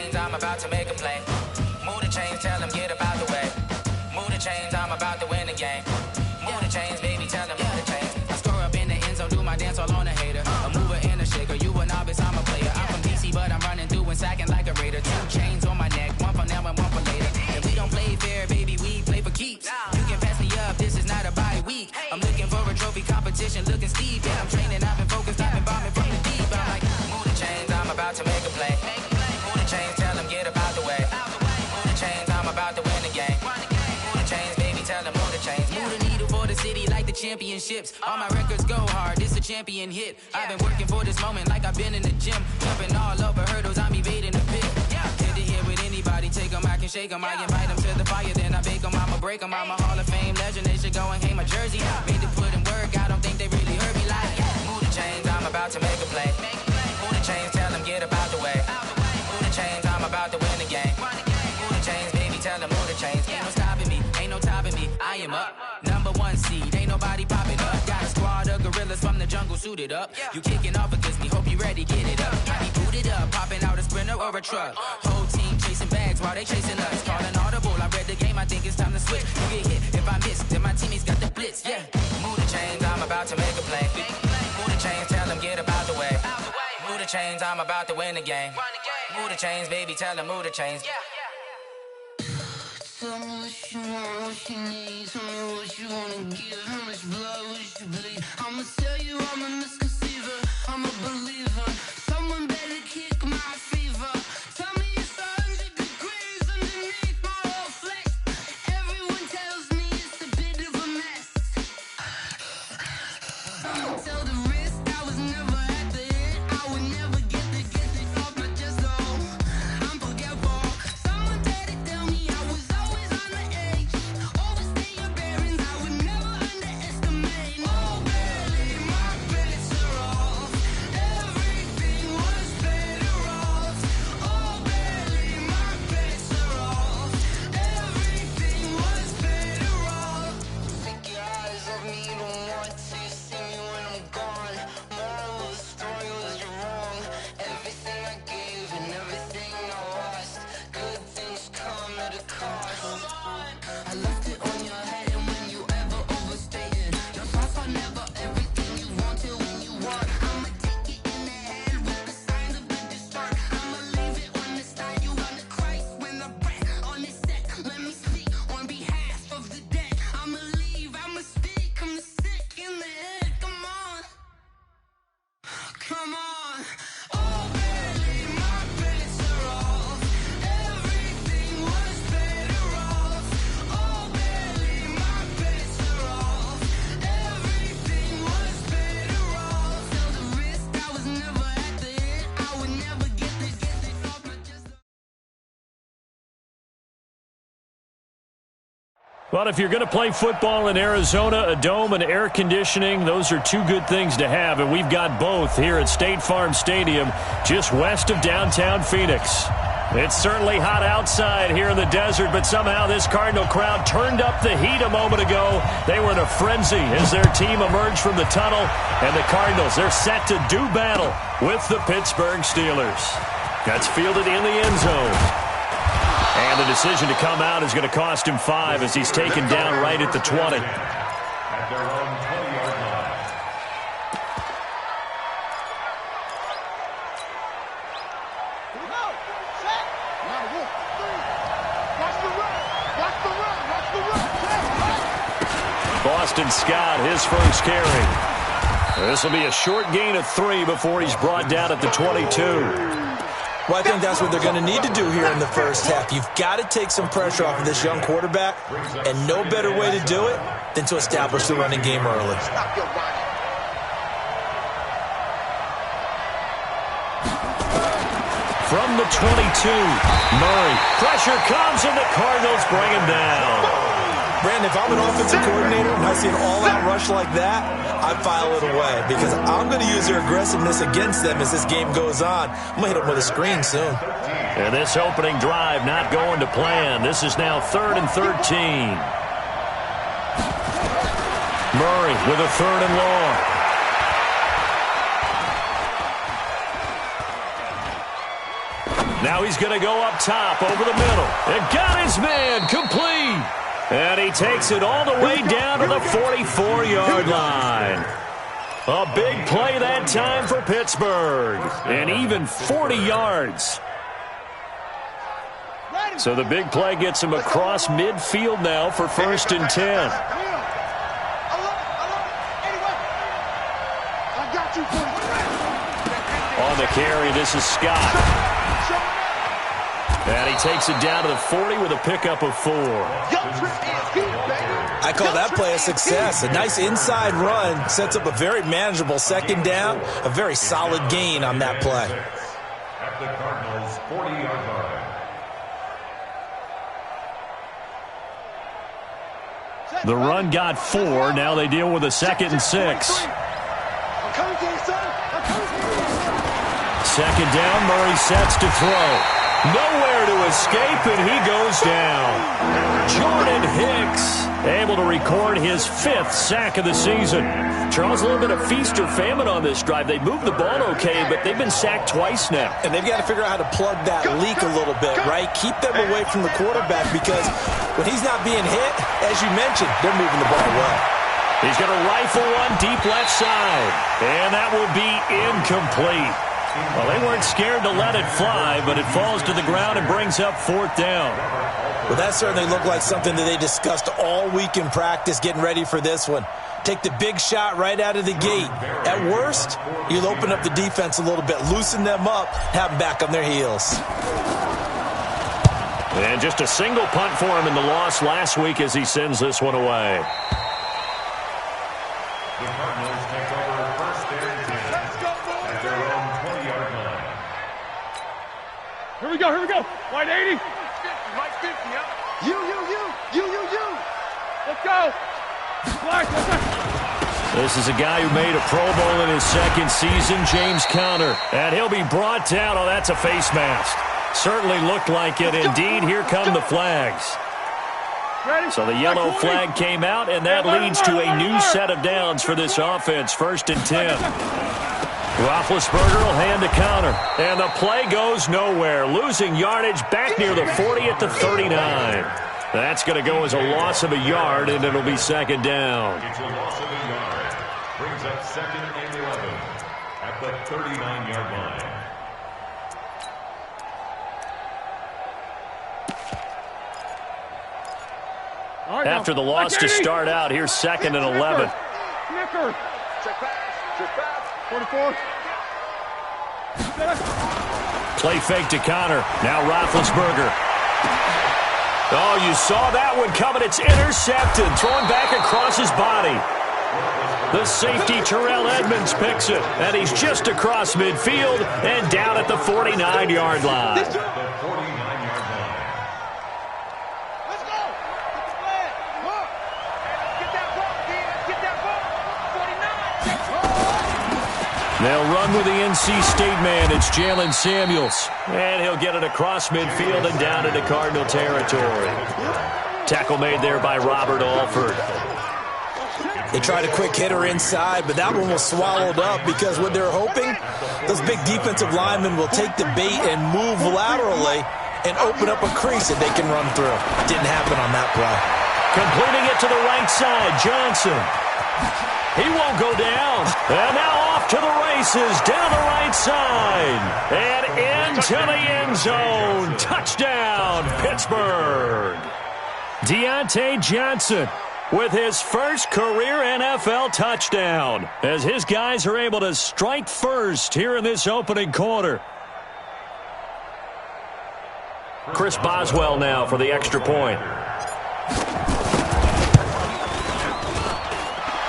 chains, I'm about to make a play. Move the chains, tell them get about the way. Move the chains, I'm about to win the game. Move the chains, baby, tell them move the chains. I score up in the end zone, do my dance all on a hater. A mover and a shaker, you a novice, I'm a player. I'm from DC, but I'm running through and sacking like a raider. 2 chains on my neck, one for now and one for later. If we don't play fair, baby, we play for keeps. You can pass me up, this is not a bye week. I'm looking for a trophy competition, looking steep. Yeah, I'm training, I've been focused, I've been bombing from the deep. I'm like, move the chains, I'm about to make a play. Move the chains, tell them get about the way. Move the chains, I'm about to win the game. Move the chains, baby, tell them move the chains. Move the needle for the city like the championships. All my records go hard, this a champion hit. I've been working for this moment like I've been in the gym. Jumping all over hurdles, I'm evading the pit. Head to head with anybody, take them, I can shake them. I invite them to the fire, then I bake them, I'ma break them. I'm a Hall of Fame legend, they should go and hang my jersey. Made to put in work, I don't think they really heard me like. Move the chains, I'm about to make a play. Move the chains, tell them get about the way. Move the chains, I'm about to win the game. Move the chains, baby, tell them move the chains. Ain't no stopping me, ain't no topping me. I am up, number 1 seed, ain't nobody popping up. Got a squad of gorillas from the jungle suited up. You kicking off against me, hope you ready, get it up. I be booted up, popping out a sprinter or a truck. Whole team chasing bags while they chasing us. Calling audible, I read the game, I think it's time to switch. You get hit if I miss, then my teammates got the blitz, yeah. Move the chains, I'm about to make a play. Move the chains, tell them get about the way. Move the chains, I'm about to win the game. Move the chains, baby, tell them move the chains. Tell me what you want, what you need. Tell me what you wanna give. How much blood would you bleed? I'ma tell you I'm a misconceiver. I'm a believer. Someone better kick my fever. Tell me it's 100 degrees underneath my whole flesh. Everyone tells me it's a bit of a mess. Tell the risk I was never at the end. I would never get it off my chest. Oh, I'm forgetful. Someone better tell me I was always on the edge. Overstay your bearings, I would never underestimate. Oh, barely, my bets are off. Everything was better off. Oh, barely, my bets are off. Everything was better off. Take your eyes off me, don't want to see me when I'm gone. Moral of the story was you're wrong. Everything I gave and everything I lost. Good things come at a cost. I left it on your head, and when you ever overstated, your thoughts are never everything you wanted when you want. I'ma take it in the head with the signs of the distort. I'ma leave it on the side. You on the Christ when the breath on this set. Let me speak on behalf of the dead. I'ma leave, I'ma speak. I'm sick in the head. Come on, come on. Oh, barely, my bets are off. Everything was better off. Oh, barely, my bets are off. Everything was better off. Tell the risk I was never at the end. I would never get it off my chest. Well, if you're going to play football in Arizona, a dome and air conditioning, those are 2 good things to have, and we've got both here at State Farm Stadium, just west of downtown Phoenix. It's certainly hot outside here in the desert, but somehow this Cardinal crowd turned up the heat a moment ago. They were in a frenzy as their team emerged from the tunnel, and the Cardinals, they're set to do battle with the Pittsburgh Steelers. That's fielded in the end zone. And the decision to come out is going to cost him 5 as he's taken down right at the 20. Boston Scott, his first carry. This will be a short gain of 3 before he's brought down at the 22. Well, I think that's what they're going to need to do here in the first half. You've got to take some pressure off of this young quarterback, and no better way to do it than to establish the running game early. From the 22, Murray. Pressure comes, and the Cardinals bring him down. Brandon, if I'm an offensive coordinator and I see an all-out rush like that, I file it away because I'm going to use their aggressiveness against them as this game goes on. I'm going to hit them with a screen soon. And this opening drive not going to plan. This is now 3rd and 13. Murray with a 3rd and long. Now he's going to go up top over the middle. And got his man complete. And he takes it all the way down to the 44-yard line. A big play that time for Pittsburgh. And even 40 yards. So the big play gets him across midfield now for 1st and 10. On the carry, this is Scott. And he takes it down to the 40 with a pickup of 4. I call that play a success. A nice inside run sets up a very manageable 2nd down. A very solid gain on that play. At the Cardinals' 40-yard line. The run got 4. Now they deal with a 2nd and 6. 2nd down, Murray sets to throw. Nowhere to escape, and he goes down. Jordan Hicks able to record his 5th sack of the season. Charles, a little bit of feast or famine on this drive. They moved the ball okay, but they've been sacked twice now. And they've got to figure out how to plug that leak a little bit, right? Keep them away from the quarterback because when he's not being hit, as you mentioned, they're moving the ball well. He's going to rifle one deep left side, and that will be incomplete. Well, they weren't scared to let it fly, but it falls to the ground and brings up 4th down. Well, that certainly looked like something that they discussed all week in practice, getting ready for this one. Take the big shot right out of the gate. At worst, you'll open up the defense a little bit, loosen them up, have them back on their heels. And just a single punt for him in the loss last week as he sends this one away. The Cardinals take over 1st and 10 at their own 20-yard line. Here we go. Wide 80. Right 50, yep. You. Let's go. Black, let's go. This is a guy who made a Pro Bowl in his 2nd season, James Conner. And he'll be brought down. Oh, that's a face mask. Certainly looked like it. Indeed, here come the flags. So the yellow flag came out, and that leads to a new set of downs for this offense. 1st and 10. Roethlisberger will hand to Conner. And the play goes nowhere. Losing yardage back near the 40 at the 39. That's going to go as a loss of a yard, and it'll be 2nd down. It's a loss of a yard. Brings up 2nd and 11 at the 39-yard line. After the loss to start out, here's 2nd and 11. Check pass. 44. Play fake to Conner. Now Roethlisberger. Oh, you saw that one coming. It's intercepted. Thrown back across his body. The safety, Terrell Edmonds, picks it. And he's just across midfield and down at the 49-yard line. They'll run with the NC State man. It's Jalen Samuels. And he'll get it across midfield and down into Cardinal territory. Tackle made there by Robert Alford. They tried a quick hitter inside, but that one was swallowed up because what they're hoping, those big defensive linemen will take the bait and move laterally and open up a crease that they can run through. Didn't happen on that play. Completing it to the right side, Johnson. He won't go down. And now off to the races, down the right side. And into the end zone. Touchdown, Pittsburgh. Deontay Johnson with his first career NFL touchdown as his guys are able to strike first here in this opening quarter. Chris Boswell now for the extra point.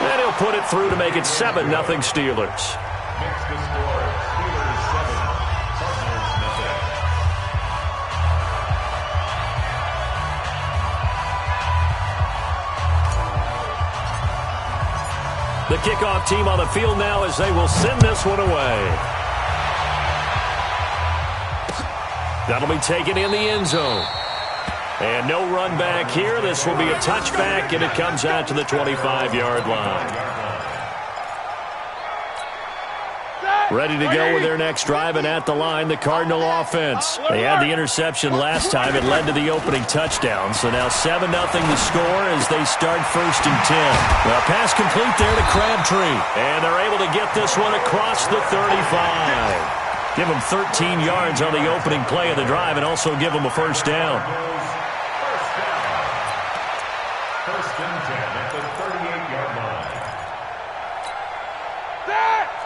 And he'll put it through to make it 7-0 Steelers. Makes the score Steelers 7, Cardinals nothing. The kickoff team on the field now as they will send this one away. That'll be taken in the end zone. And no run back here. This will be a touchback, and it comes out to the 25-yard line. Ready to go with their next drive, and at the line, the Cardinal offense. They had the interception last time. It led to the opening touchdown. So now 7-0 the score as they start 1st and 10. Well, pass complete there to Crabtree. And they're able to get this one across the 35. Give them 13 yards on the opening play of the drive and also give them a 1st down. First and 10 at the 38-yard line.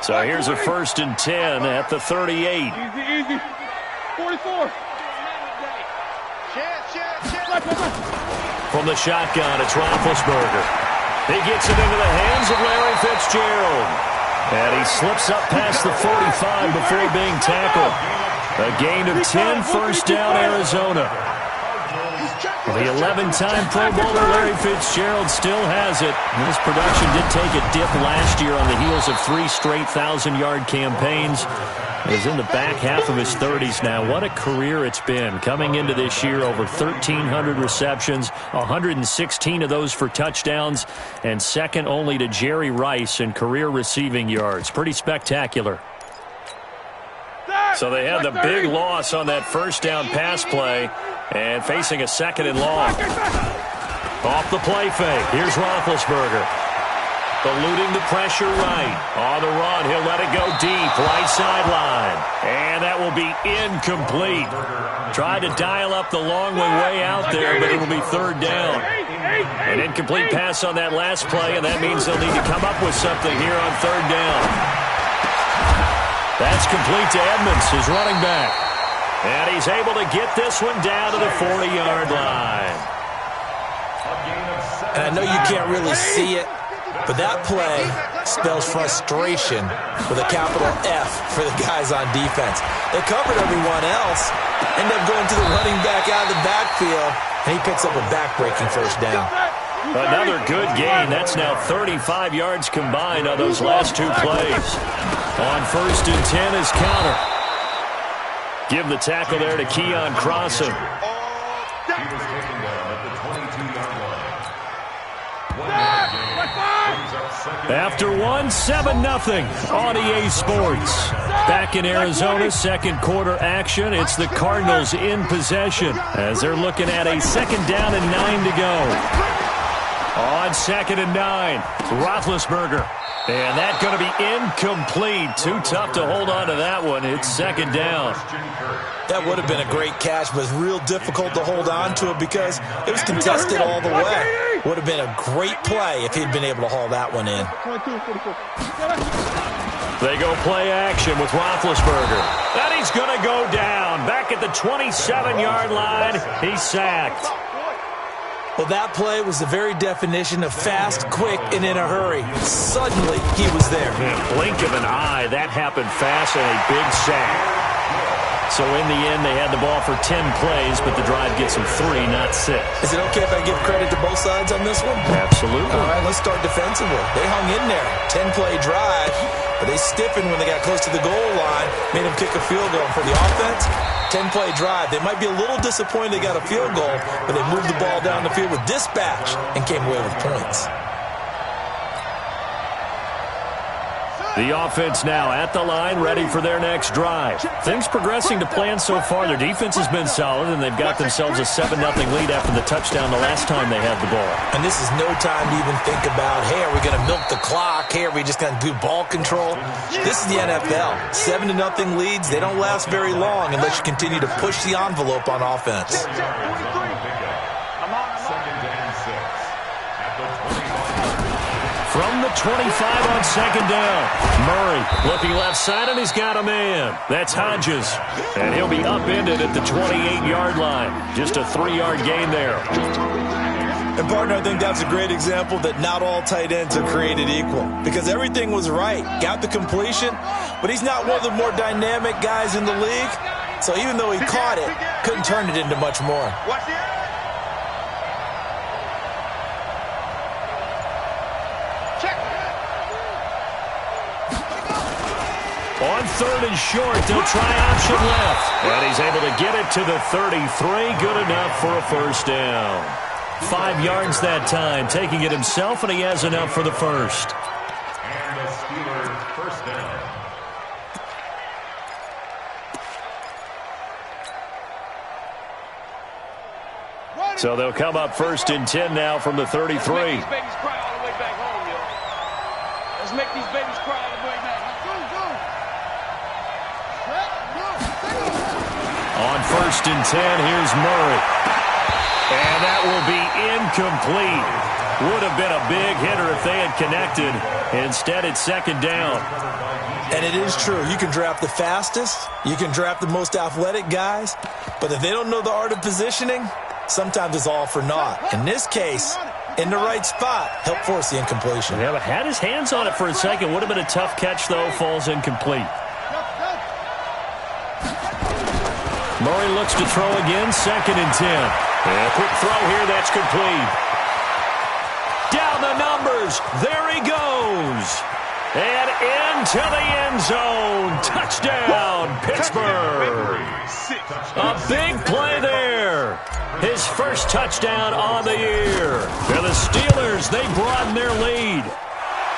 So here's a 1st and 10 at the 38. Easy. 44. From the shotgun, it's Roethlisberger. He gets it into the hands of Larry Fitzgerald. And he slips up past the 45 before being tackled. A gain of 10, 1st down, Arizona. The 11-time Pro Bowler Larry Fitzgerald still has it. His production did take a dip last year on the heels of 3 straight 1,000-yard campaigns. He's in the back half of his 30s now. What a career it's been. Coming into this year, over 1,300 receptions, 116 of those for touchdowns, and second only to Jerry Rice in career receiving yards. Pretty spectacular. So they had the big loss on that 1st down pass play. And facing a 2nd and long. Off the play fake. Here's Roethlisberger. Eluding the pressure right. On the run, he'll let it go deep. Right sideline. And that will be incomplete. Tried to dial up the long way out there, but it will be 3rd down. An incomplete pass on that last play, and that means they'll need to come up with something here on 3rd down. That's complete to Edmonds, his running back. And he's able to get this one down to the 40-yard line. And I know you can't really see it, but that play spells frustration with a capital F for the guys on defense. They covered everyone else, end up going to the running back out of the backfield, and he picks up a back-breaking 1st down. Another good gain. That's now 35 yards combined on those last 2 plays. On 1st and 10 is Counter. Give the tackle there to Keon Crossan. He was taken down at the 22-yard line. After 7-0 on EA Sports. Back in Arizona, 2nd quarter action. It's the Cardinals in possession as they're looking at a 2nd down and 9 to go. On 2nd and 9, Roethlisberger. And that's going to be incomplete. Too tough to hold on to that one. It's 2nd down. That would have been a great catch, but it's real difficult to hold on to it because it was contested all the way. Would have been a great play if he'd been able to haul that one in. They go play action with Roethlisberger. And he's going to go down. Back at the 27-yard line, he's sacked. Well, that play was the very definition of fast, quick, and in a hurry. Suddenly, he was there. In a blink of an eye, that happened fast and a big sack. So in the end, they had the ball for 10 plays, but the drive gets them 3, not 6. Is it okay if I give credit to both sides on this one? Absolutely. All right, let's start defensively. They hung in there. 10-play drive, but they stiffened when they got close to the goal line, made them kick a field goal. For the offense, 10-play drive. They might be a little disappointed they got a field goal, but they moved the ball down the field with dispatch and came away with points. The offense now at the line, ready for their next drive. Things progressing to plan so far. Their defense has been solid, and they've got themselves a 7-0 lead after the touchdown the last time they had the ball. And this is no time to even think about, hey, are we going to milk the clock? Hey, are we just going to do ball control? This is the NFL. 7-0 leads, they don't last very long unless you continue to push the envelope on offense. From the 25 on 2nd down. Murray looking left side, and he's got a man. That's Hodges. And he'll be upended at the 28-yard line. Just a 3-yard gain there. And, partner, I think that's a great example that not all tight ends are created equal. Because everything was right. Got the completion, but he's not one of the more dynamic guys in the league. So even though he caught it, couldn't turn it into much more. On 3rd and short, they'll try option left. And he's able to get it to the 33. Good enough for a 1st down. 5 yards that time, taking it himself, and he has enough for the 1st. And the Steelers' 1st down. So they'll come up 1st and 10 now from the 33. Let's make these babies cry all the way back home, yo. Let's make these babies cry all the way back home. On 1st and 10, here's Murray. And that will be incomplete. Would have been a big hitter if they had connected. Instead, it's 2nd down. And it is true. You can draft the fastest. You can draft the most athletic guys. But if they don't know the art of positioning, sometimes it's all for naught. In this case, in the right spot, helped force the incompletion. Yeah, but had his hands on it for a second. Would have been a tough catch, though. Falls incomplete. Murray looks to throw again. 2nd and 10. And a quick throw here. That's complete. Down the numbers. There he goes. And into the end zone. Touchdown, Pittsburgh. A big play there. His first touchdown on the year. And the Steelers, they broaden their lead.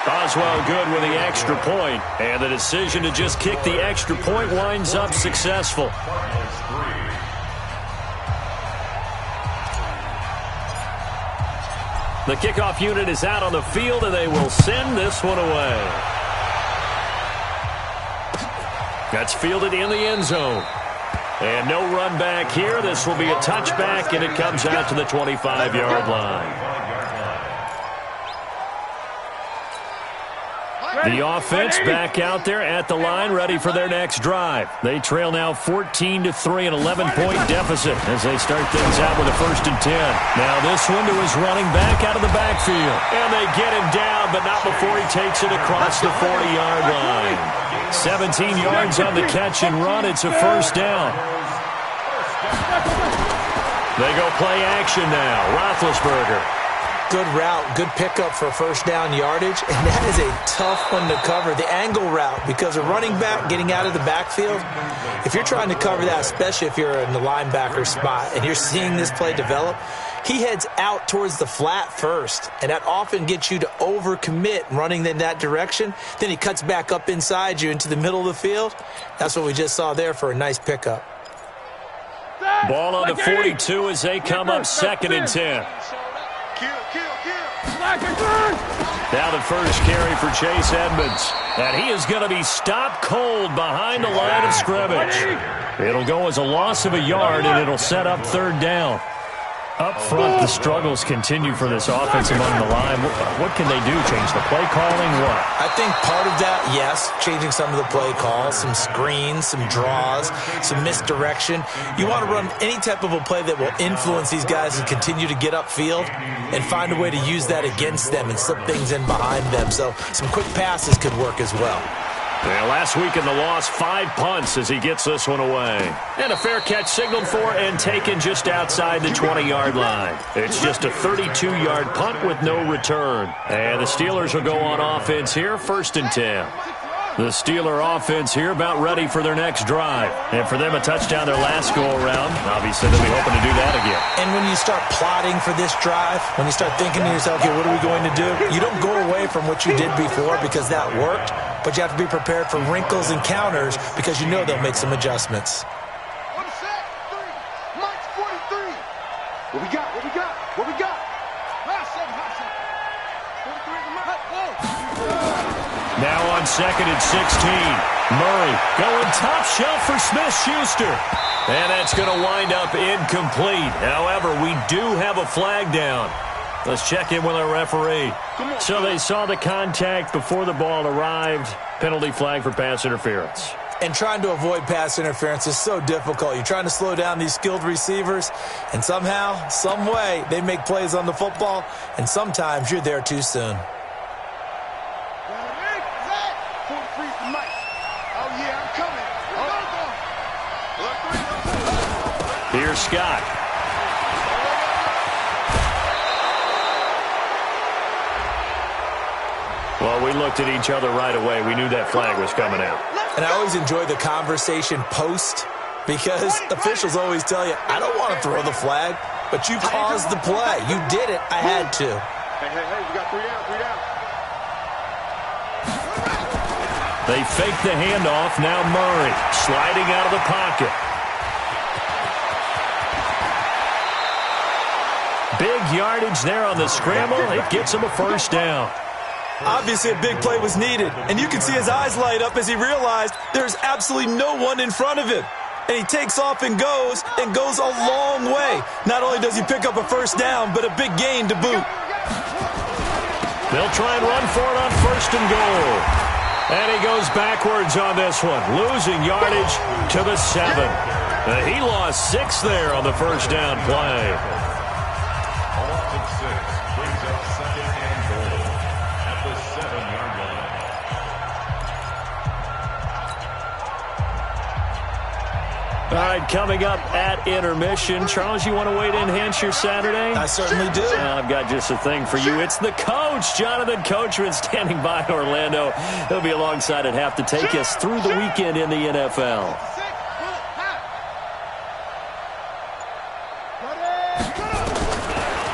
Oswell good with the extra point. And the decision to just kick the extra point winds up successful. The kickoff unit is out on the field, and they will send this one away. That's fielded in the end zone. And no run back here. This will be a touchback, and it comes out to the 25-yard line. The offense back out there at the line, ready for their next drive. They trail now 14-3, an 11-point deficit as they start things out with a 1st and 10. Now this one to his running back out of the backfield. And they get him down, but not before he takes it across the 40-yard line. 17 yards on the catch and run. It's a 1st down. They go play action now. Roethlisberger. Good route, good pickup for 1st down yardage, and that is a tough one to cover. The angle route, because a running back getting out of the backfield, if you're trying to cover that, especially if you're in the linebacker spot and you're seeing this play develop, he heads out towards the flat first, and that often gets you to overcommit running in that direction. Then he cuts back up inside you into the middle of the field. That's what we just saw there for a nice pickup. Ball on the 42 as they come up 2nd and 10. Now the first carry for Chase Edmonds. And he is going to be stopped cold behind the line of scrimmage. It'll go as a loss of a yard, and it'll set up 3rd down. Up front, the struggles continue for this offense among the line. What can they do? Change the play calling? What? I think part of that, yes, changing some of the play calls, some screens, some draws, some misdirection. You want to run any type of a play that will influence these guys and continue to get upfield and find a way to use that against them and slip things in behind them. So some quick passes could work as well. Yeah, last week in the loss, 5 punts as he gets this one away. And a fair catch signaled for and taken just outside the 20-yard line. It's just a 32-yard punt with no return. And the Steelers will go on offense here, 1st and 10. The Steeler offense here about ready for their next drive. And for them, a touchdown their last go-around. Obviously, they'll be hoping to do that again. And when you start plotting for this drive, when you start thinking to yourself, okay, what are we going to do? You don't go away from what you did before because that worked, but you have to be prepared for wrinkles and counters because you know they'll make some adjustments. What is that? 3. Mike's 43. What we got? What we got? What we got? High 7, high 7. 43 Mike. Now on 2nd and 16. Murray going top shelf for Smith-Schuster. And that's going to wind up incomplete. However, we do have a flag down. Let's check in with our referee. So they saw the contact before the ball arrived. Penalty flag for pass interference. And trying to avoid pass interference is so difficult. You're trying to slow down these skilled receivers, and somehow, some way, they make plays on the football, and sometimes you're there too soon. Here's Scott. Well, we looked at each other right away. We knew that flag was coming out. And I always enjoy the conversation post because officials always tell you, I don't want to throw the flag, but you caused the play. You did it. I had to. Hey, we got 3 down, 3 down. They fake the handoff. Now Murray sliding out of the pocket. Big yardage there on the scramble. It gets him a first down. Obviously, a big play was needed, and you can see his eyes light up as he realized there's absolutely no one in front of him. And he takes off and goes a long way. Not only does he pick up a first down, but a big gain to boot. They'll try and run for it on first and goal. And he goes backwards on this one, losing yardage to the 7. He lost 6 there on the first down play. A loss of 6 brings up second and goal at the 7-yard line. All right, coming up at intermission. Charles, you want to wait and enhance your Saturday? I certainly do. I've got just a thing for you. It's the coach, Jonathan Coachman, standing by in Orlando. He'll be alongside at half to take us through the weekend in the NFL.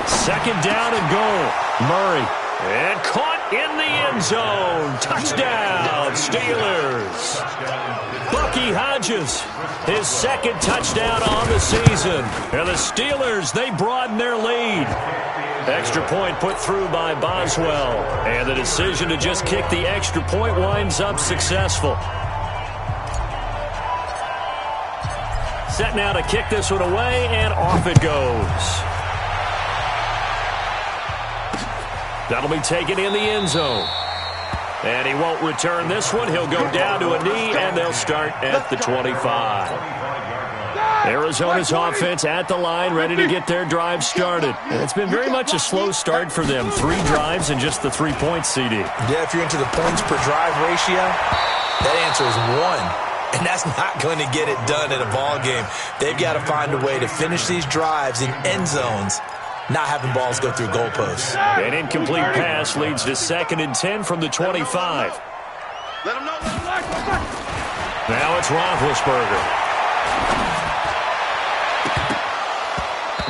Second down and goal. Murray. And caught in the end zone. Touchdown, Steelers. Bucky Hodges, his second touchdown on the season. And the Steelers, they broaden their lead. Extra point put through by Boswell. And the decision to just kick the extra point winds up successful. Set now to kick this one away, and off it goes. That'll be taken in the end zone. And he won't return this one. He'll go down to a knee, and they'll start at the 25. Arizona's offense at the line, ready to get their drive started. And it's been very much a slow start for them. 3 drives and just the 3 points, CD. Yeah, if you're into the points per drive ratio, that answer is 1. And that's not going to get it done in a ball game. They've got to find a way to finish these drives in end zones, not having balls go through goalposts. An incomplete pass leads to 2nd and 10 from the 25. Let him know. Now it's Roethlisberger.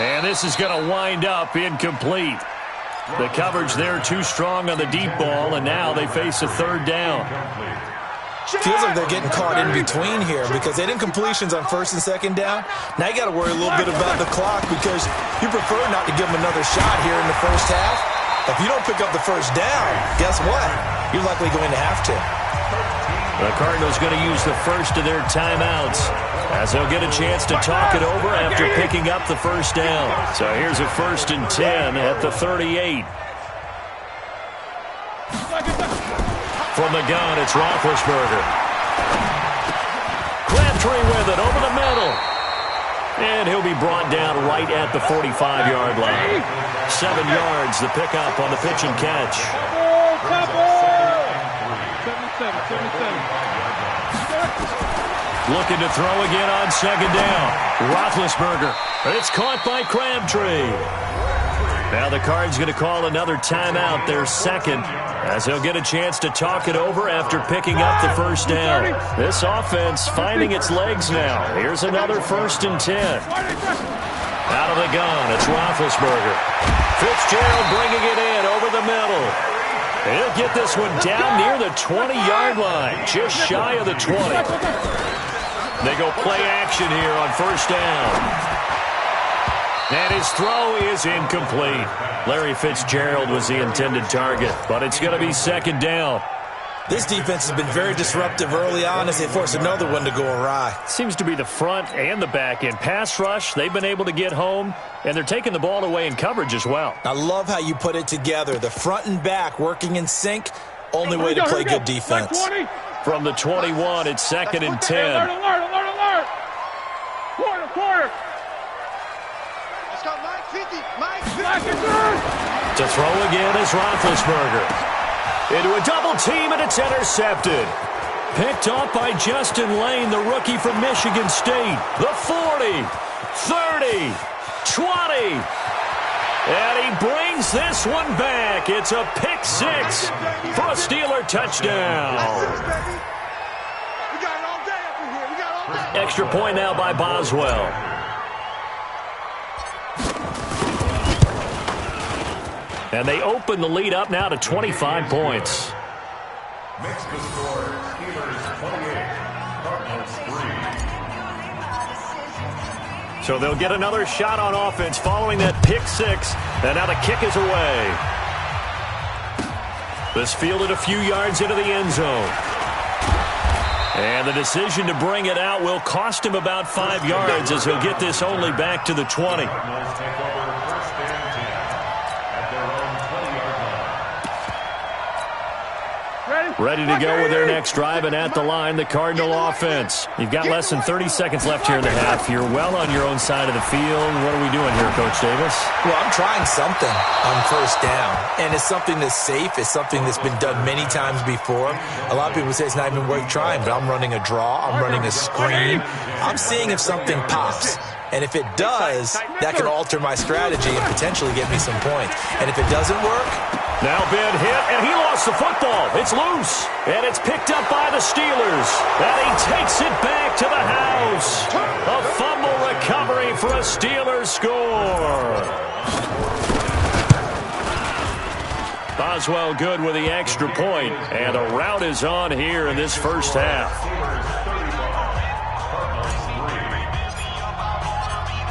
And this is going to wind up incomplete. The coverage there too strong on the deep ball, and now they face a 3rd down. Feels like they're getting caught in between here because they didn't completions on 1st and 2nd down. Now you got to worry a little bit about the clock because you prefer not to give them another shot here in the first half. If you don't pick up the first down, guess what? You're likely going to have to. The Cardinals going to use the first of their timeouts as they'll get a chance to talk it over after picking up the first down. So here's a 1st and 10 at the 38. From the gun, it's Roethlisberger. Crabtree with it over the middle. And he'll be brought down right at the 45-yard line. 7 yards, the pickup on the pitch and catch. Looking to throw again on 2nd down. Roethlisberger. It's caught by Crabtree. Now the Cards going to call another timeout, their 2nd, as they'll get a chance to talk it over after picking up the first down. This offense finding its legs now. Here's another 1st and 10. Out of the gun, it's Roethlisberger. Fitzgerald bringing it in over the middle. He'll get this one down near the 20-yard line, just shy of the 20. They go play action here on 1st down. And his throw is incomplete. Larry Fitzgerald was the intended target, but it's going to be 2nd down. This defense has been very disruptive early on as they force another one to go awry. Seems to be the front and the back end. Pass rush, they've been able to get home, and they're taking the ball away in coverage as well. I love how you put it together. The front and back working in sync, only way to play good defense. From the 21, it's 2nd and 10. Alert. Quarter. Let's go, Mike 50. To throw again is Roethlisberger. Into a double team, and it's intercepted. Picked off by Justin Lane, the rookie from Michigan State. The 40, 30, 20. And he brings this one back. It's a pick 6 for a Steeler touchdown. We got it all day up in here. We got all day. Extra point now by Boswell. And they open the lead up now to 25 points. Makes the score Steelers 28, Cardinals 3. So they'll get another shot on offense following that pick six. And now the kick is away. This fielded a few yards into the end zone. And the decision to bring it out will cost him about 5 yards as he'll get this only back to the 20. Ready to go with their next drive, and at the line, the Cardinal offense. You've got less than 30 seconds left here in the half. You're well on your own side of the field. What are we doing here, Coach Davis? Well, I'm trying something on first down, and it's something that's safe. It's something that's been done many times before. A lot of people say it's not even worth trying, but I'm running a draw. I'm running a screen. I'm seeing if something pops. And if it does, that can alter my strategy and potentially get me some points. And if it doesn't work... Now Ben hit, and he lost the football. It's loose, and it's picked up by the Steelers. And he takes it back to the house. A fumble recovery for a Steelers score. Boswell good with the extra point, and a rout is on here in this first half.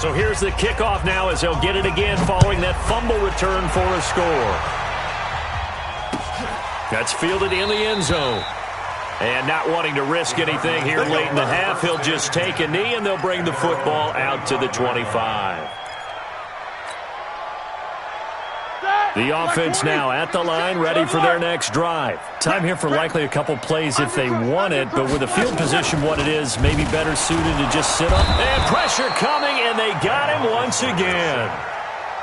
So here's the kickoff now as they'll get it again following that fumble return for a score. That's fielded in the end zone. And not wanting to risk anything here late in the half, he'll just take a knee and they'll bring the football out to the 25. The offense now at the line, ready for their next drive. Time here for likely a couple plays if they want it, but with the field position what it is, maybe better suited to just sit up. And pressure coming, and they got him once again.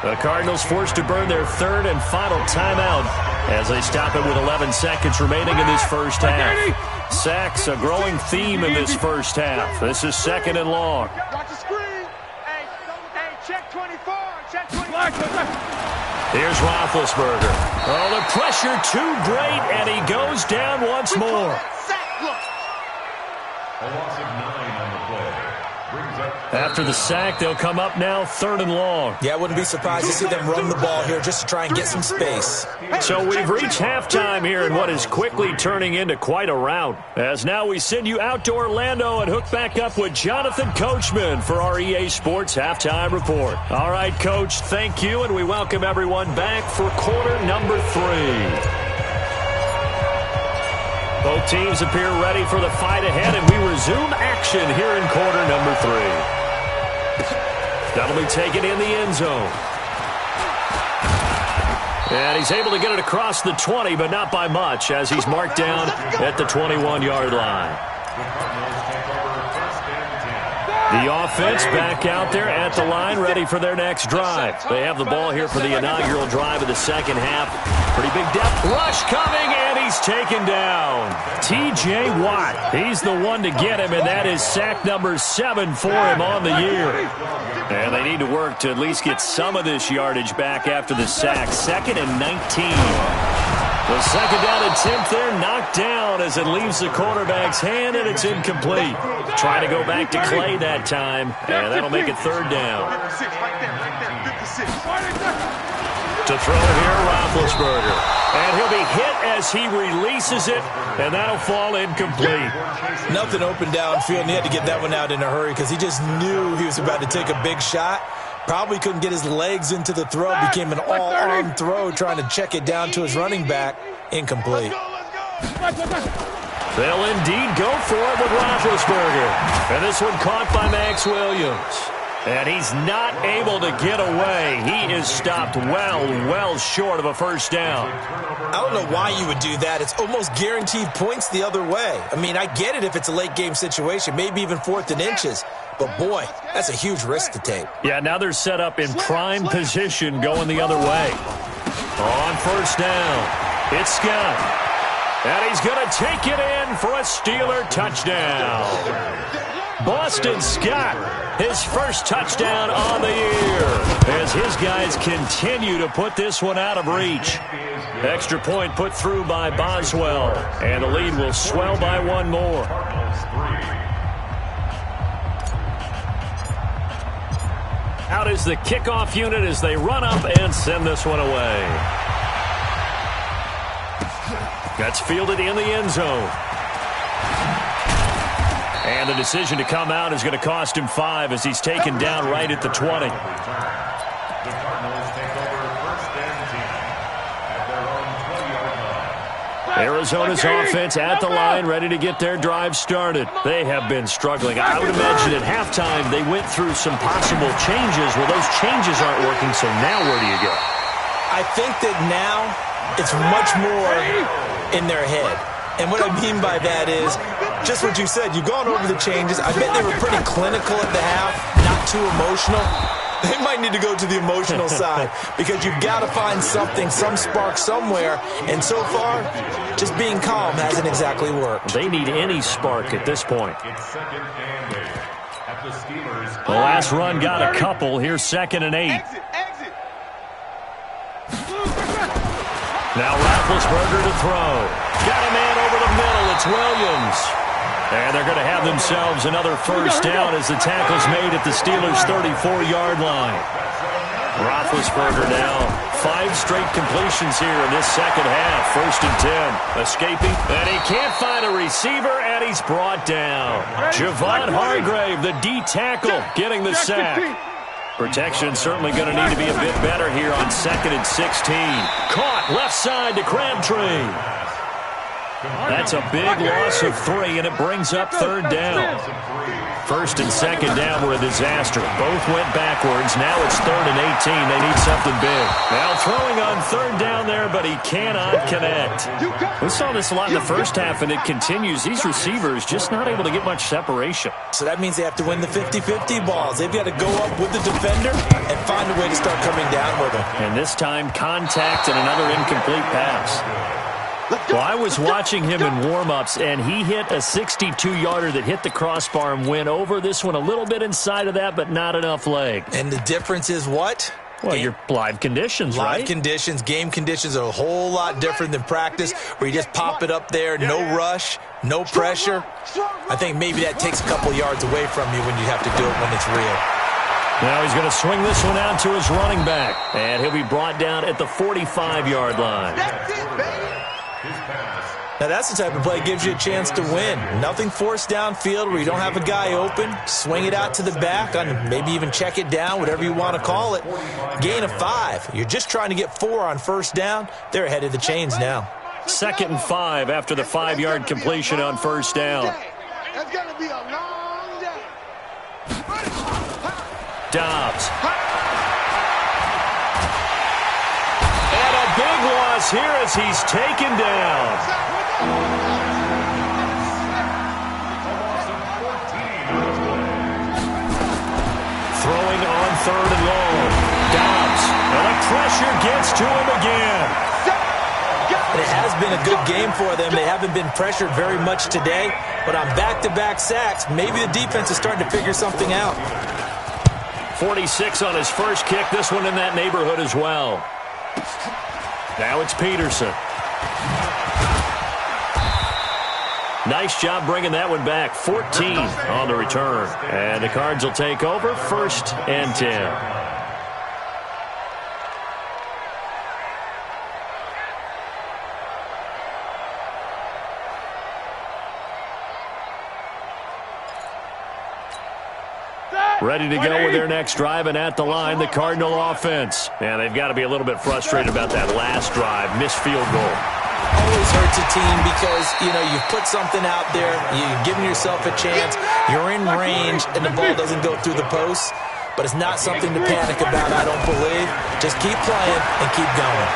The Cardinals forced to burn their third and final timeout as they stop it with 11 seconds remaining in this first half. Sacks, a growing theme in this first half. This is second and long. Watch the screen. Hey, check 24. Check 24. Here's Roethlisberger. Oh, the pressure too great, and he goes down once more. A loss of 9 on the play. Brings up After the sack, they'll come up now third and long. Yeah, I wouldn't be surprised to see them run the ball here just to try and get some space. So we've reached halftime here in what is quickly turning into quite a rout. As now we send you out to Orlando and hook back up with Jonathan Coachman for our EA Sports Halftime Report. All right, Coach, thank you, and we welcome everyone back for quarter number 3. Both teams appear ready for the fight ahead, and we resume action here in quarter number 3. That'll be taken in the end zone. And he's able to get it across the 20, but not by much, as he's marked down at the 21-yard line. The offense back out there at the line, ready for their next drive. They have the ball here for the inaugural drive of the second half. Pretty big depth rush coming, and he's taken down. T.J. Watt, he's the one to get him, and that is sack number 7 for him on the year. And they need to work to at least get some of this yardage back after the sack. 2nd and 19. The second down attempt there knocked down as it leaves the quarterback's hand, and it's incomplete. Trying to go back to Clay that time, and that'll make it third down. To throw here, Roethlisberger. And he'll be hit as he releases it, and that'll fall incomplete. Nothing open downfield, and he had to get that one out in a hurry because he just knew he was about to take a big shot. Probably couldn't get his legs into the throw. Became an all-arm throw trying to check it down to his running back. Incomplete. They'll indeed go for it with Roethlisberger. And this one caught by Max Williams. And he's not able to get away. He is stopped well short of a first down. I don't know why you would do that. It's almost guaranteed points the other way. I mean, I get it if it's a late-game situation, maybe even 4th and inches. But, boy, that's a huge risk to take. Yeah, now they're set up in prime position going the other way. On first down, it's Scott. And he's going to take it in for a Steeler touchdown. Boston Scott, his first touchdown on the year, as his guys continue to put this one out of reach. Extra point put through by Boswell, and the lead will swell by one more. Out is the kickoff unit as they run up and send this one away. That's fielded in the end zone. And the decision to come out is going to cost him 5 as he's taken down right at the 20. The Cardinals take over first and 10 at their own 20-yard line. Arizona's offense at the line, ready to get their drive started. They have been struggling. I would imagine at halftime they went through some possible changes. Well, those changes aren't working, so now where do you go? I think that now it's much more in their head. And what I mean by that is just what you said. You've gone over the changes. I bet they were pretty clinical at the half, not too emotional. They might need to go to the emotional side because you've got to find something, some spark somewhere. And so far, just being calm hasn't exactly worked. They need any spark at this point. It's second and 8 at the Steelers. The last run got a couple. Here's 2nd and 8. Exit, exit. Now Roethlisberger to throw. Got a man over the middle. It's Williams. And they're going to have themselves another first down as the tackle's made at the Steelers' 34-yard line. Roethlisberger now 5 straight completions here in this second half. 1st and 10. Escaping. And he can't find a receiver, and he's brought down. Javon Hargrave, the D tackle, getting the sack. Protection certainly going to need to be a bit better here on 2nd and 16. Caught left side to Crabtree. That's a big loss of 3, and it brings up 3rd down. 1st and 2nd down were a disaster. Both went backwards. Now it's 3rd and 18. They need something big. Now throwing on 3rd down there, but he cannot connect. We saw this a lot in the first half, and it continues. These receivers just not able to get much separation. So that means they have to win the 50-50 balls. They've got to go up with the defender and find a way to start coming down with him. And this time, contact and another incomplete pass. Well, I was watching him in warm-ups, and he hit a 62-yarder that hit the crossbar and went over. This one a little bit inside of that, but not enough leg. And the difference is what? Well, your live conditions, right? Live conditions, game conditions are a whole lot different than practice, where you just pop it up there, no rush, no pressure. I think maybe that takes a couple yards away from you when you have to do it when it's real. Now he's going to swing this one out to his running back, and he'll be brought down at the 45-yard line. That's it, baby. Now that's the type of play that gives you a chance to win. Nothing forced downfield where you don't have a guy open. Swing it out to the back, on maybe even check it down, whatever you want to call it. Gain of 5. You're just trying to get 4 on 1st down. They're ahead of the chains now. 2nd and 5 after the 5-yard completion on 1st down. That's going to be a long day. Dobbs. And a big loss here as he's taken down. Throwing on 3rd and long. Dobbs. And the pressure gets to him again. It has been a good game for them. They haven't been pressured very much today. But on back-to-back sacks, maybe the defense is starting to figure something out. 46 on his first kick. This one in that neighborhood as well. Now it's Peterson. Nice job bringing that one back. 14 on the return. And the Cards will take over 1st and 10. Ready to go with their next drive, and at the line, the Cardinal offense. And they've got to be a little bit frustrated about that last drive. Missed field goal. Always hurts a team because, you've put something out there, you've given yourself a chance, you're in range, and the ball doesn't go through the posts. But it's not something to panic about, I don't believe. Just keep playing and keep going.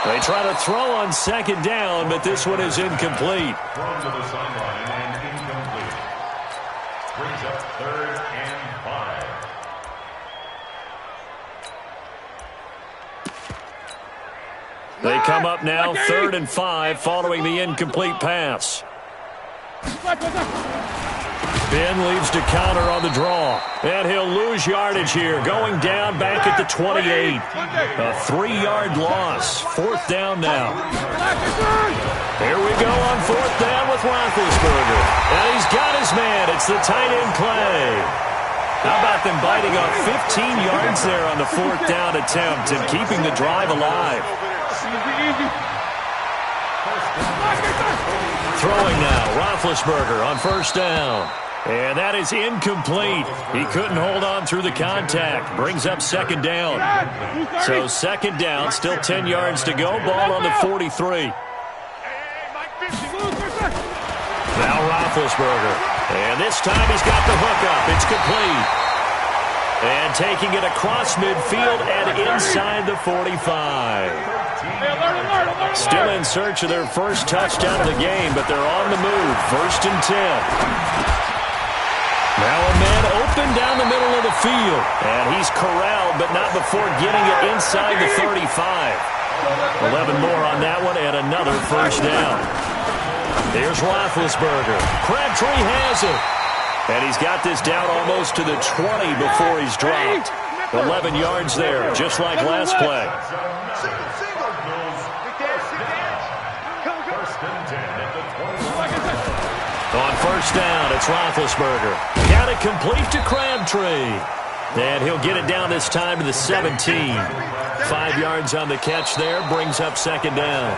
They try to throw on 2nd down, but this one is incomplete. Thrown to the sideline and incomplete. Brings up 3rd and 5. They come up now 3rd and 5 following the incomplete pass. Ben leaves to counter on the draw. And he'll lose yardage here, going down back at the 28. A 3-yard loss. 4th down now. Here we go on 4th down with Roethlisberger. And he's got his man. It's the tight end play. How about them biting off 15 yards there on the 4th down attempt and keeping the drive alive? Throwing now, Roethlisberger on first down. And that is incomplete. He couldn't hold on through the contact. Brings up second down. So second down, still 10 yards to go. Ball on the 43. Now Roethlisberger. And this time he's got the hookup. It's complete. And taking it across midfield and inside the 45. Still in search of their first touchdown of the game, but they're on the move. First and 10. Now a man open down the middle of the field. And he's corralled, but not before getting it inside the 35. 11 more on that one and another first down. Here's Roethlisberger. Crabtree has it. And he's got this down almost to the 20 before he's dropped. 11 yards there, just like last play. On first down, it's Roethlisberger. Got it complete to Crabtree. And he'll get it down this time to the 17. 5 yards on the catch there, brings up second down.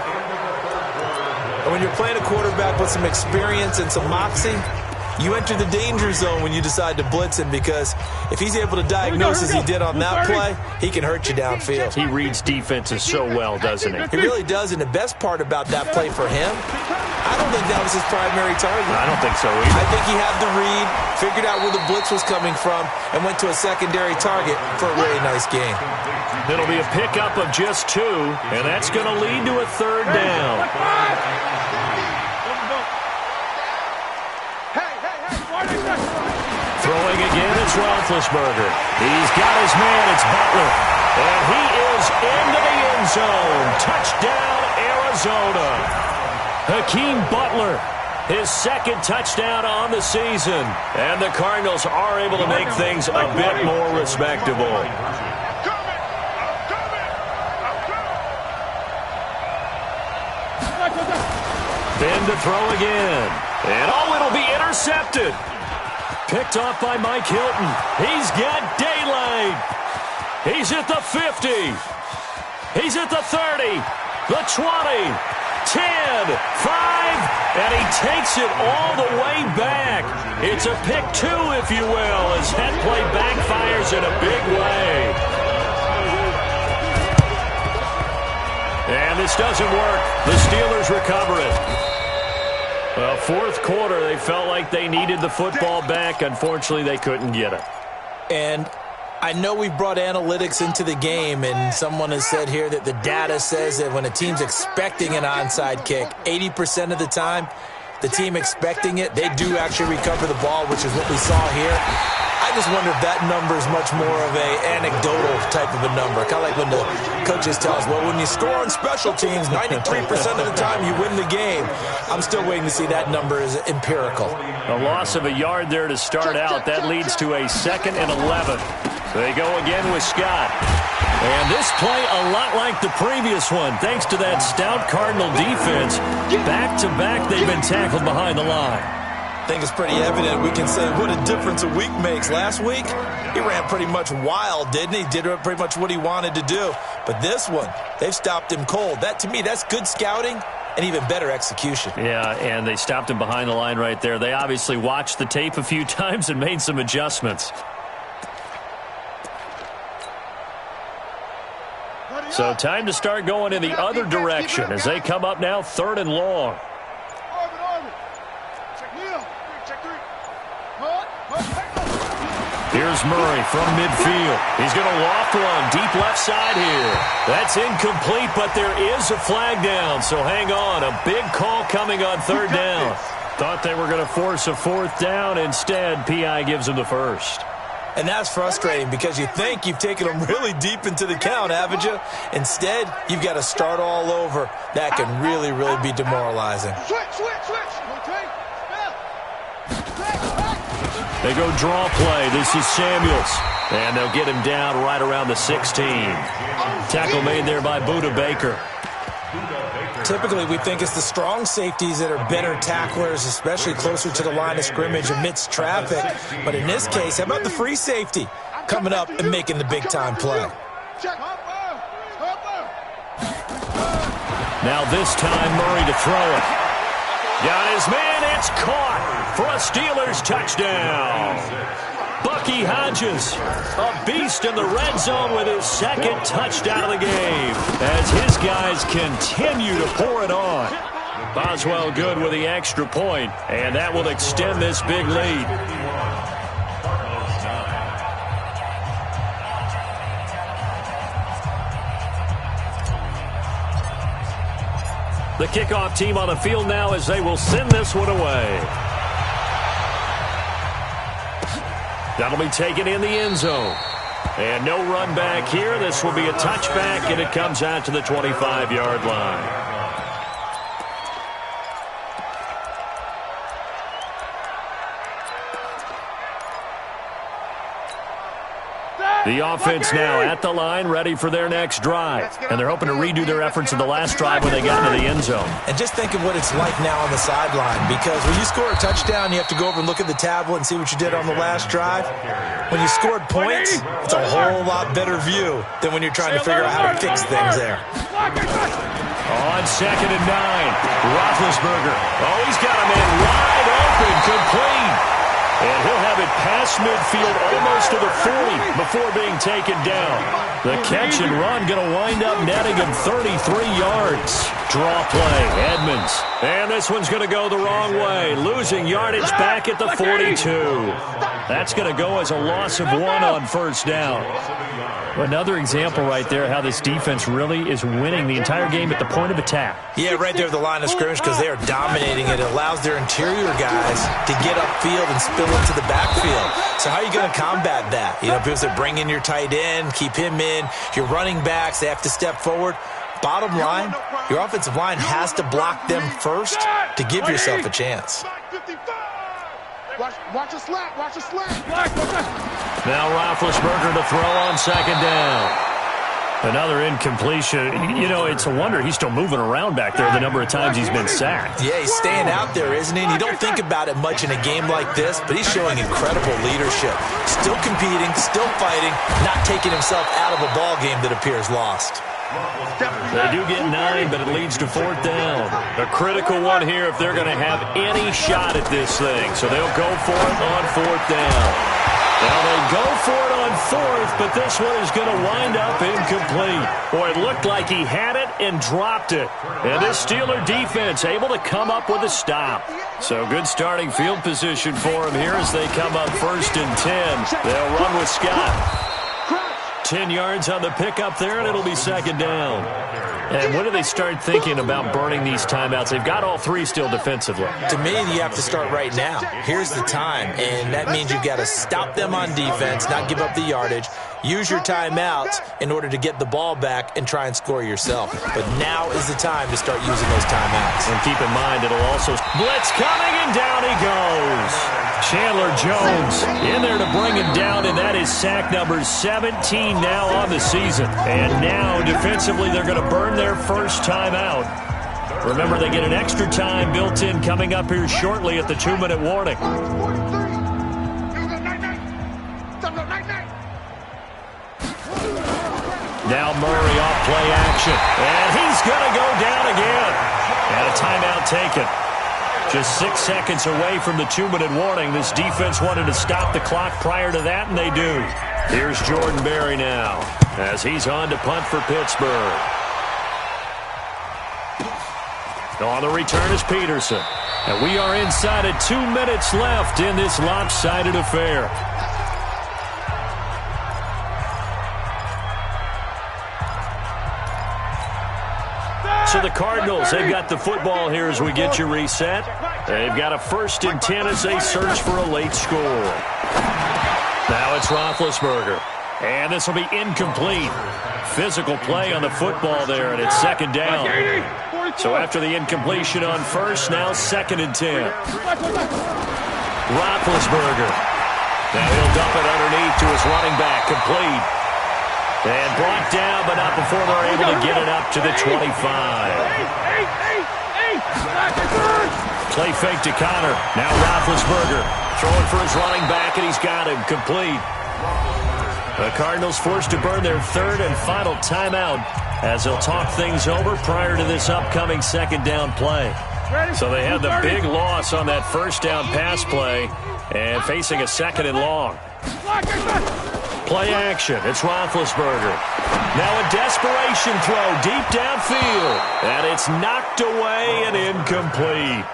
And when you're playing a quarterback with some experience and some moxie, you enter the danger zone when you decide to blitz him, because if he's able to diagnose as he did on that play, he can hurt you downfield. He reads defenses so well, doesn't he? He really does, and the best part about that play for him, I don't think that was his primary target. I don't think so either. I think he had the read, figured out where the blitz was coming from, and went to a secondary target for a really nice game. It'll be a pickup of just 2, and that's going to lead to a third down. Throwing again, it's Roethlisberger. He's got his man, it's Butler. And he is into the end zone. Touchdown, Arizona. Hakeem Butler, his second touchdown on the season. And the Cardinals are able to make things a bit more respectable. Then to throw again. And it'll be intercepted. Picked off by Mike Hilton. He's got daylight. He's at the 50. He's at the 30. The 20. 10. 5. And he takes it all the way back. It's a pick 2, if you will, as that play backfires in a big way. And this doesn't work. The Steelers recover it. Fourth quarter, they felt like they needed the football back. Unfortunately, they couldn't get it. And I know we've brought analytics into the game, and someone has said here that the data says that when a team's expecting an onside kick, 80% of the time, the team expecting it, they do actually recover the ball, which is what we saw here. I just wonder if that number is much more of a anecdotal type of a number. Kind of like when the coaches tell us, well, when you score on special teams, 93% of the time you win the game. I'm still waiting to see that number is empirical. A loss of a yard there to start out. That leads to a 2nd and 11. They go again with Scott. And this play a lot like the previous one. Thanks to that stout Cardinal defense. Back-to-back, they've been tackled behind the line. I think it's pretty evident we can say what a difference a week makes. Last week, he ran pretty much wild, didn't he? Did pretty much what he wanted to do. But this one, they've stopped him cold. That, to me, that's good scouting and even better execution. Yeah, and they stopped him behind the line right there. They obviously watched the tape a few times and made some adjustments. So time to start going in the other direction as they come up now 3rd and long. Here's Murray from midfield. He's going to loft one deep left side here. That's incomplete, but there is a flag down, so hang on. A big call coming on 3rd down. Thought they were going to force a 4th down. Instead, P.I. gives them the first. And that's frustrating because you think you've taken them really deep into the count, haven't you? Instead, you've got to start all over. That can really, really be demoralizing. They go draw play. This is Samuels. And they'll get him down right around the 16. Tackle made there by Budda Baker. Typically, we think it's the strong safeties that are better tacklers, especially closer to the line of scrimmage amidst traffic. But in this case, how about the free safety coming up and making the big-time play? Now this time Murray to throw it. Got his man. It's caught for a Steelers touchdown. Bucky Hodges, a beast in the red zone with his second touchdown of the game as his guys continue to pour it on. Boswell good with the extra point, and that will extend this big lead. The kickoff team on the field now as they will send this one away. That'll be taken in the end zone. And no run back here. This will be a touchback, and it comes out to the 25-yard line. The offense now at the line, ready for their next drive. And they're hoping to redo their efforts in the last drive when they got into the end zone. And just think of what it's like now on the sideline, because when you score a touchdown, you have to go over and look at the tablet and see what you did on the last drive. When you scored points, it's a whole lot better view than when you're trying to figure out how to fix things there. On 2nd and 9, Roethlisberger. Oh, he's got a man wide open, complete. And he'll have it past midfield almost to the 40 before being taken down. The catch and run going to wind up netting him 33 yards. Draw play, Edmonds. And this one's going to go the wrong way, losing yardage back at the 42. That's going to go as a loss of 1 on first down. Another example right there how this defense really is winning the entire game at the point of attack. Yeah, right there at the line of scrimmage because they are dominating it. It allows their interior guys to get upfield and spill into the backfield. So how are you going to combat that? You know, because they bring in your tight end, keep him in. Your running backs, they have to step forward. Bottom line, your offensive line has to block them first to give yourself a chance. Watch a slap. Watch a slap. Now Roethlisberger to throw on 2nd down. Another incompletion. You know, it's a wonder he's still moving around back there the number of times he's been sacked. Yeah, he's staying out there, isn't he? And you don't think about it much in a game like this, but he's showing incredible leadership. Still competing, still fighting, not taking himself out of a ball game that appears lost. They do get 9, but it leads to 4th down. A critical one here if they're going to have any shot at this thing. So they'll go for it on 4th down. Now they go for it on 4th, but this one is going to wind up incomplete. Boy, it looked like he had it and dropped it. And this Steeler defense able to come up with a stop. So good starting field position for him here as they come up 1st and 10. They'll run with Scott. 10 yards on the pickup there, and it'll be 2nd down. And when do they start thinking about burning these timeouts? They've got all 3 still defensively. To me, you have to start right now. Here's the time, and that means you've got to stop them on defense, not give up the yardage, use your timeouts in order to get the ball back and try and score yourself. But now is the time to start using those timeouts. And keep in mind, it'll also blitz coming, and down he goes. Chandler Jones in there to bring him down, and that is sack number 17 now on the season. And now, defensively, they're going to burn their first timeout. Remember, they get an extra time built in coming up here shortly at the 2-minute warning. Now Murray off play action, and he's going to go down again. And a timeout taken. Just 6 seconds away from the 2-minute warning. This defense wanted to stop the clock prior to that, and they do. Here's Jordan Berry now as he's on to punt for Pittsburgh. On the return is Peterson. And we are inside of 2 minutes left in this lopsided affair. So the Cardinals, they've got the football here as we get you reset. They've got a 1st and 10 as they search for a late score. Now it's Roethlisberger. And this will be incomplete. Physical play on the football there, and it's 2nd down. So after the incompletion on 1st, now 2nd and 10. Roethlisberger. Now he'll dump it underneath to his running back, complete. And brought down, but not before they're able to get it up to the 25. Play fake to Connor. Now Roethlisberger throwing for his running back, and he's got him complete. The Cardinals forced to burn their 3rd and final timeout as they'll talk things over prior to this upcoming second down play. So they had the big loss on that first down pass play and facing a second and long. Play action. It's Roethlisberger. Now a desperation throw deep downfield. And it's knocked away and incomplete.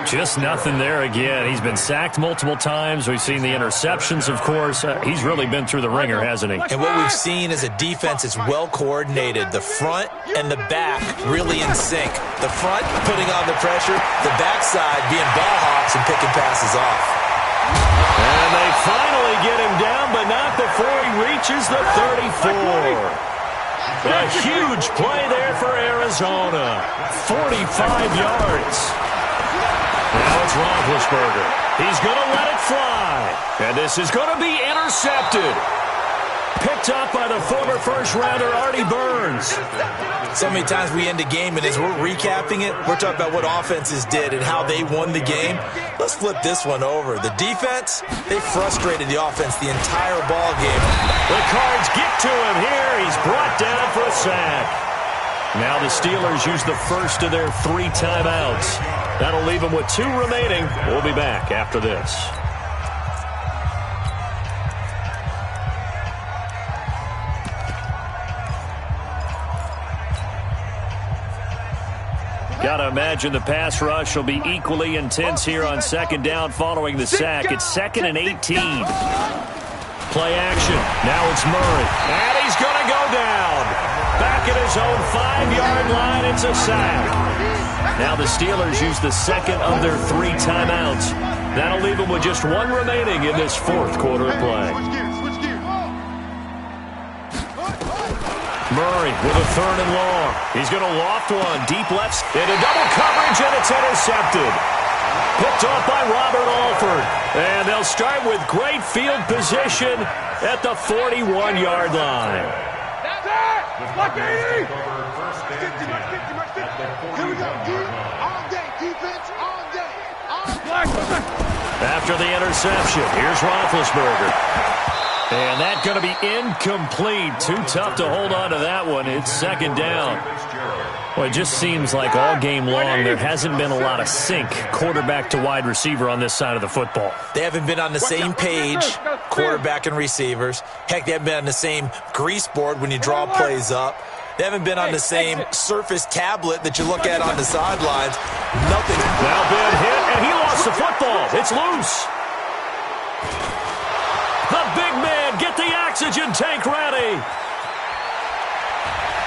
Just nothing there again. He's been sacked multiple times. We've seen the interceptions, of course. He's really been through the ringer, hasn't he? And what we've seen is a defense that's well coordinated. The front and the back really in sync. The front putting on the pressure. The backside being ball hawks and picking passes off. And they finally get him down, but not before he reaches the 34. A huge play there for Arizona. 45 yards. Now it's Roethlisberger. He's going to let it fly. And this is going to be intercepted. Picked up by the former first-rounder Artie Burns. So many times we end a game, and as we're recapping it, we're talking about what offenses did and how they won the game. Let's flip this one over. The defense, they frustrated the offense the entire ball game. The Cards get to him here. He's brought down for a sack. Now the Steelers use the first of their 3 timeouts. That'll leave them with 2 remaining. We'll be back after this. Got to imagine the pass rush will be equally intense here on second down following the sack. It's 2nd and 18. Play action. Now it's Murray. And he's going to go down. Back at his own 5-yard line. It's a sack. Now the Steelers use the second of their 3 timeouts. That'll leave them with just 1 remaining in this 4th quarter of play. Murray with a 3rd and long. He's going to loft one deep left into double coverage, and it's intercepted. Picked off by Robert Alford. And they'll start with great field position at the 41-yard line. That's it! Block 80! Here we go, D. All day, defense, all day. After the interception, here's Roethlisberger. And that's going to be incomplete. Too tough to hold on to that one. It's second down. Well, it just seems like all game long there hasn't been a lot of sync quarterback to wide receiver on this side of the football. They haven't been on the same page, quarterback and receivers. Heck, they haven't been on the same grease board when you draw plays up. They haven't been on the same surface tablet that you look at on the sidelines. Nothing. Now been hit, and he lost the football. It's loose. The big man, get the oxygen tank ready.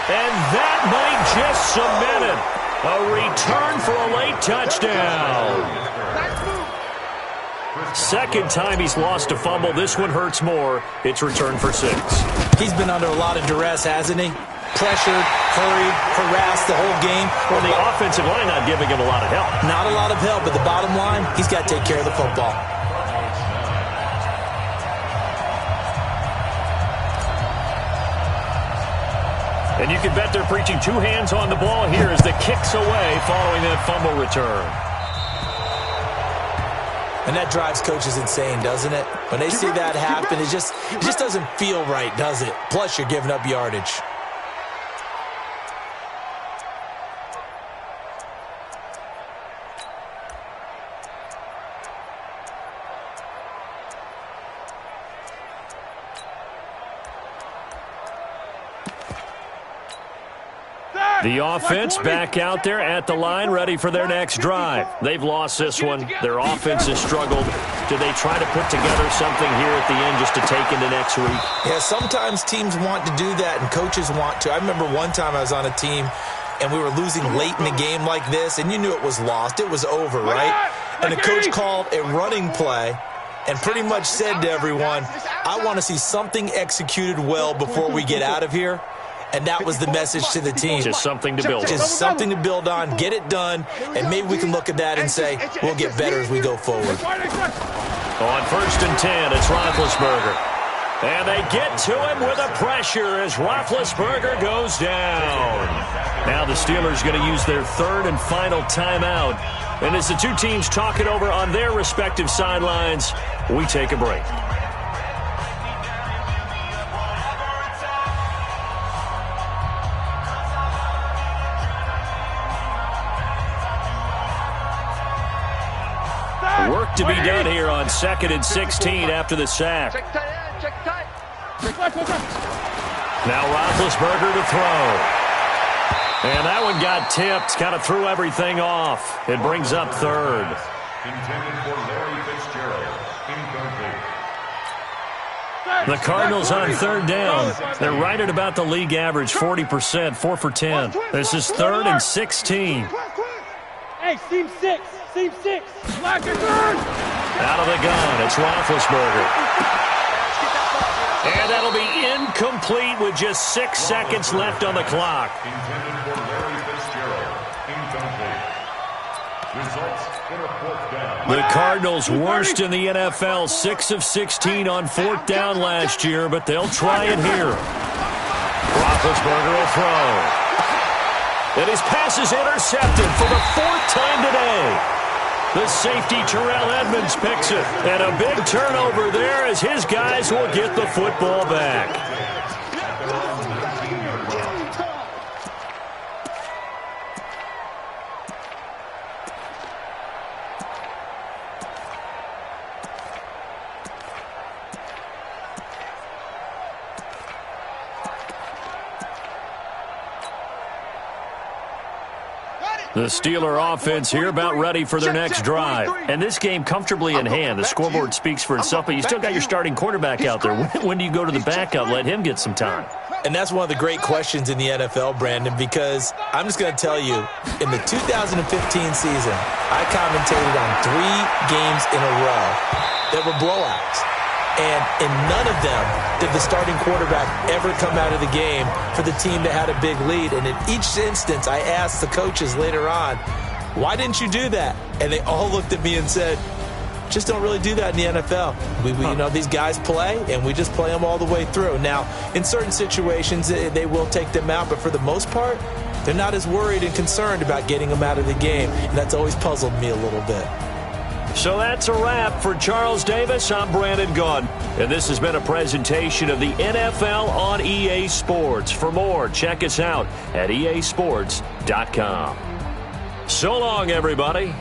And that might just cement it. A return for a late touchdown. Second time he's lost a fumble. This one hurts more. It's returned for 6. He's been under a lot of duress, hasn't he? Pressured, hurried, harassed the whole game. Well, the offensive line not giving him a lot of help. Not a lot of help, but the bottom line, he's got to take care of the football. And you can bet they're preaching 2 hands on the ball here as the kick's away following that fumble return. And that drives coaches insane, doesn't it? When they see that happen, it just doesn't feel right, does it? Plus, you're giving up yardage. The offense back out there at the line, ready for their next drive. They've lost this one. Their offense has struggled. Do they try to put together something here at the end just to take into next week? Yeah, sometimes teams want to do that, and coaches want to. I remember one time I was on a team, and we were losing late in the game like this, and you knew it was lost. It was over, right? And the coach called a running play and pretty much said to everyone, I want to see something executed well before we get out of here. And that was the message to the team. Just something to build on. Just something to build on, get it done, and maybe we can look at that and say, we'll get better as we go forward. On 1st and 10, it's Roethlisberger. And they get to him with a pressure as Roethlisberger goes down. Now the Steelers going to use their 3rd and final timeout. And as the 2 teams talk it over on their respective sidelines, we take a break. work to be done here on 2nd and 16 after the sack. Check tight end, check tight. Now Roethlisberger to throw. And that one got tipped, kind of threw everything off. It brings up 3rd. Intended for Larry Fitzgerald. Incomplete. The Cardinals on 3rd down. They're right at about the league average, 40%, 4 for 10. This is 3rd and 16. Hey, seam 6. Black and third. Out of the gun, it's Roethlisberger. And that'll be incomplete with just 6 seconds left on the clock. Intended for Larry Fitzgerald. Incomplete. Results in a 4th down. The Cardinals worst in the NFL, 6 of 16 on 4th down last year, but they'll try it here. Roethlisberger will throw. And his pass is intercepted for the 4th time today. The safety, Terrell Edmonds, picks it. And a big turnover there as his guys will get the football back. The Steeler offense here about ready for their next drive. And this game comfortably in hand. The scoreboard speaks for itself, but you still got your starting quarterback out there. When do you go to the backup? Let him get some time. And that's one of the great questions in the NFL, Brandon, because I'm just going to tell you, in the 2015 season, I commentated on 3 games in a row that were blowouts. And in none of them did the starting quarterback ever come out of the game for the team that had a big lead. And in each instance, I asked the coaches later on, why didn't you do that? And they all looked at me and said, just don't really do that in the NFL. You know, these guys play, and we just play them all the way through. Now, in certain situations, they will take them out, but for the most part, they're not as worried and concerned about getting them out of the game. And that's always puzzled me a little bit. So that's a wrap for Charles Davis. I'm Brandon Gaudin, and this has been a presentation of the NFL on EA Sports. For more, check us out at easports.com. So long, everybody.